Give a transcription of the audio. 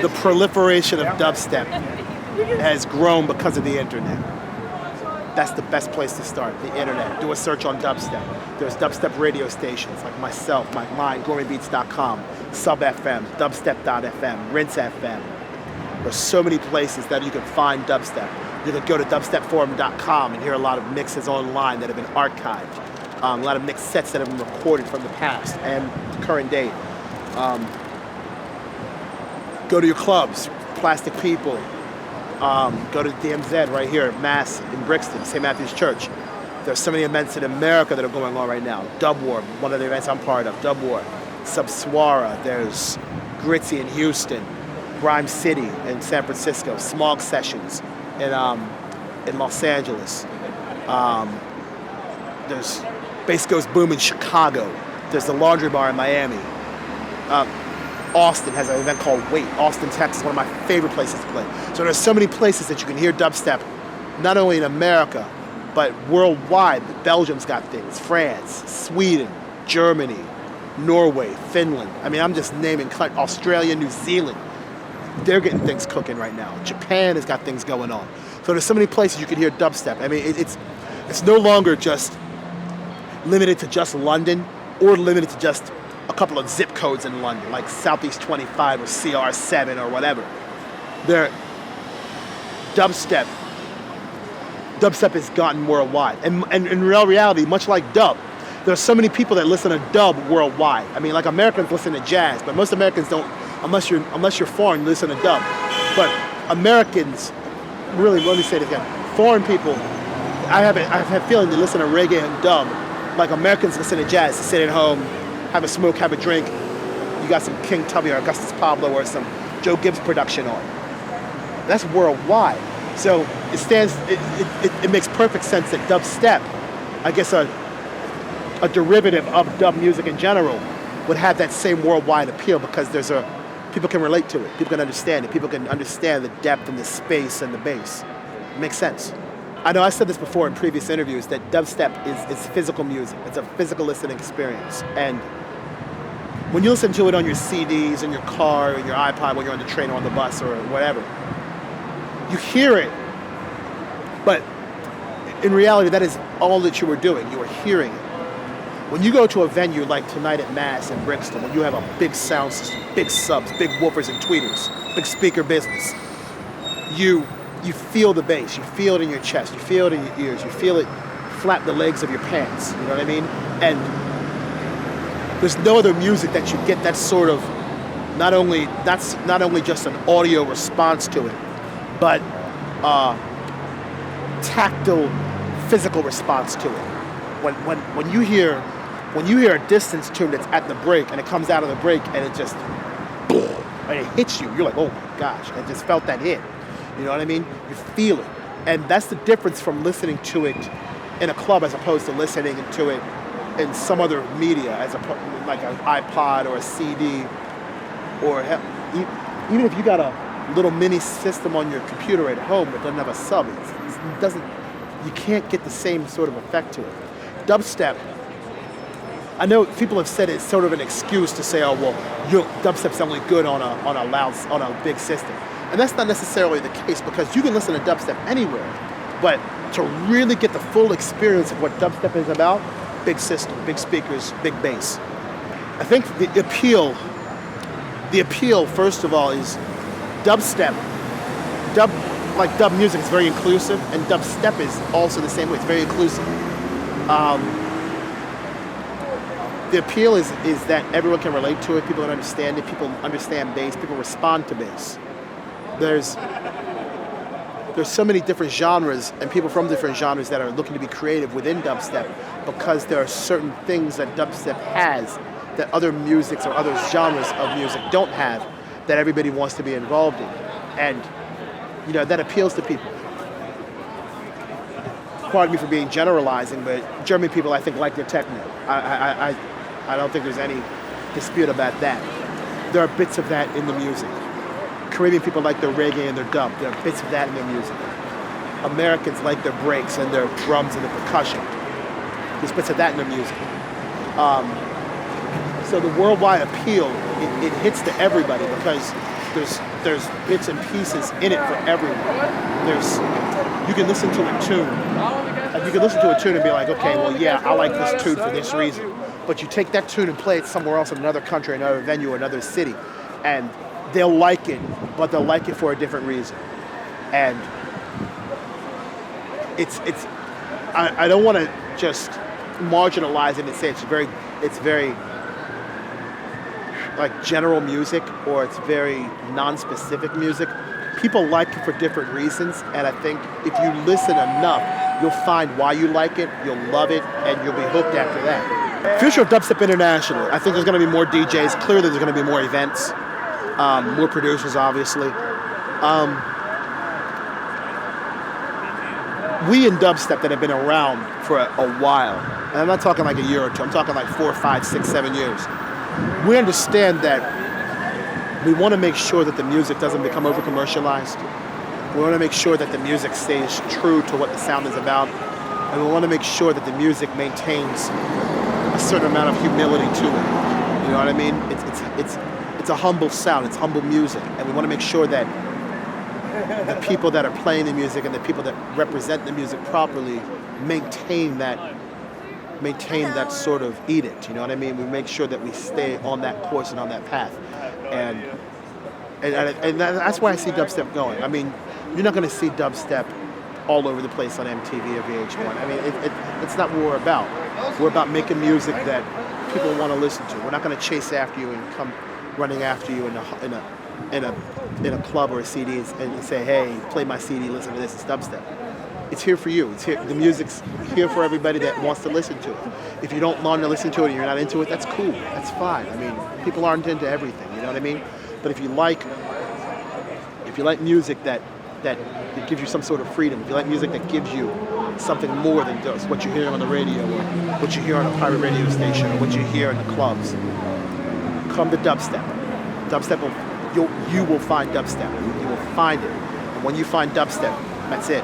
the proliferation of dubstep has grown because of the internet. That's the best place to start, the internet. Do a search on dubstep. There's dubstep radio stations like myself, mine, gourmetbeats.com, Sub FM, dubstep.fm, Rinse FM. There's so many places that you can find dubstep. You can go to dubstepforum.com and hear a lot of mixes online that have been archived. A lot of mixed sets that have been recorded from the past and current day. Go to your clubs, Plastic People. Go to DMZ right here at Mass in Brixton, St. Matthew's Church. There's so many events in America that are going on right now. Dub War, one of the events I'm part of, Dub War. Subsuara, there's Gritzy in Houston, Grime City in San Francisco, Smog Sessions in Los Angeles. There's Bass Goes Boom in Chicago. There's the Laundry Bar in Miami. Austin has an event called Wait. Austin, Texas, one of my favorite places to play. So there's so many places that you can hear dubstep, not only in America, but worldwide. Belgium's got things, France, Sweden, Germany, Norway, Finland. I mean, I'm just naming Australia, New Zealand. They're getting things cooking right now. Japan has got things going on. So there's so many places you can hear dubstep. I mean, it's no longer just limited to just London or limited to just a couple of zip codes in London, like Southeast 25 or CR7 or whatever. Dubstep has gotten worldwide. And in real reality, much like dub, there's so many people that listen to dub worldwide. I mean, like Americans listen to jazz, but most Americans don't, unless you're foreign, you listen to dub. But Americans, really, let me say this again, foreign people, I have a feeling they listen to reggae and dub, like Americans listen to jazz, to sit at home, have a smoke, have a drink. You got some King Tubby or Augustus Pablo or some Joe Gibbs production on. That's worldwide. So it makes perfect sense that dubstep, I guess a derivative of dub music in general, would have that same worldwide appeal because people can relate to it, people can understand it, people can understand the depth and the space and the bass. It makes sense. I know I said this before in previous interviews that dubstep is physical music. It's a physical listening experience. And when you listen to it on your CDs, in your car, in your iPod, when you're on the train or on the bus or whatever, you hear it, but in reality, that is all that you were doing. You were hearing it. When you go to a venue like tonight at Mass in Brixton, when you have a big sound system, big subs, big woofers and tweeters, big speaker business, you feel the bass, you feel it in your chest, you feel it in your ears, you feel it flap the legs of your pants, you know what I mean? And there's no other music that you get that sort of, that's not only just an audio response to it, but tactile, physical response to it. When you hear a distance tune that's at the break and it comes out of the break and it just, and it hits you, you're like, oh my gosh, I just felt that hit. You know what I mean? You feel it. And that's the difference from listening to it in a club as opposed to listening to it in some other media, like an iPod or a CD, or even if you got a little mini system on your computer at home that doesn't have a sub, you can't get the same sort of effect to it. Dubstep, I know people have said it's sort of an excuse to say, oh well, dubstep's only good on a big system. And that's not necessarily the case because you can listen to dubstep anywhere. But to really get the full experience of what dubstep is about, big system, big speakers, big bass. I think the appeal, first of all, is dubstep. Dub music is very inclusive, and dubstep is also the same way. It's very inclusive. The appeal is that everyone can relate to it, people can understand it, people understand bass, people respond to bass. There's so many different genres and people from different genres that are looking to be creative within dubstep because there are certain things that dubstep has that other musics or other genres of music don't have that everybody wants to be involved in. And, that appeals to people. Pardon me for being generalizing, but German people, I think, like their techno. I don't think there's any dispute about that. There are bits of that in the music. Caribbean people like their reggae and their dub. There are bits of that in their music. Americans like their breaks and their drums and their percussion. There's bits of that in their music. So the worldwide appeal, it hits to everybody because there's bits and pieces in it for everyone. You can listen to a tune, and you can listen to a tune and be like, okay, well, yeah, I like this tune for this reason. But you take that tune and play it somewhere else in another country, another venue, another city, and they'll like it, but they'll like it for a different reason. And I don't want to just marginalize it and say it's very like general music, or it's very non-specific music. People like it for different reasons, and I think if you listen enough, you'll find why you like it, you'll love it, and you'll be hooked after that. Future of Dubstep internationally. I think there's going to be more DJs. Clearly there's going to be more events, more producers, obviously. We in dubstep that have been around for a while, and I'm not talking like a year or two, I'm talking like 4, 5, 6, 7 years. We understand that we want to make sure that the music doesn't become over-commercialized. We want to make sure that the music stays true to what the sound is about. And we want to make sure that the music maintains a certain amount of humility to it. You know what I mean? It's a humble sound, it's humble music. And we want to make sure that the people that are playing the music and the people that represent the music properly maintain that sort of edict, you know what I mean? We make sure that we stay on that course and on that path. And that's why I see dubstep going. I mean, you're not going to see dubstep all over the place on MTV or VH1. I mean, it's not what we're about. We're about making music that people want to listen to. We're not going to chase after you and come running after you in a club or a CD and say, hey, play my CD, listen to this, it's dubstep. It's here for you. It's here. The music's here for everybody that wants to listen to it. If you don't want to listen to it and you're not into it, that's cool. That's fine. I mean, people aren't into everything. You know what I mean? But if you like music that gives you some sort of freedom, if you like music that gives you something more than just what you hear on the radio or what you hear on a pirate radio station or what you hear in the clubs, come to dubstep. You will find dubstep. You will find it. And when you find dubstep, that's it.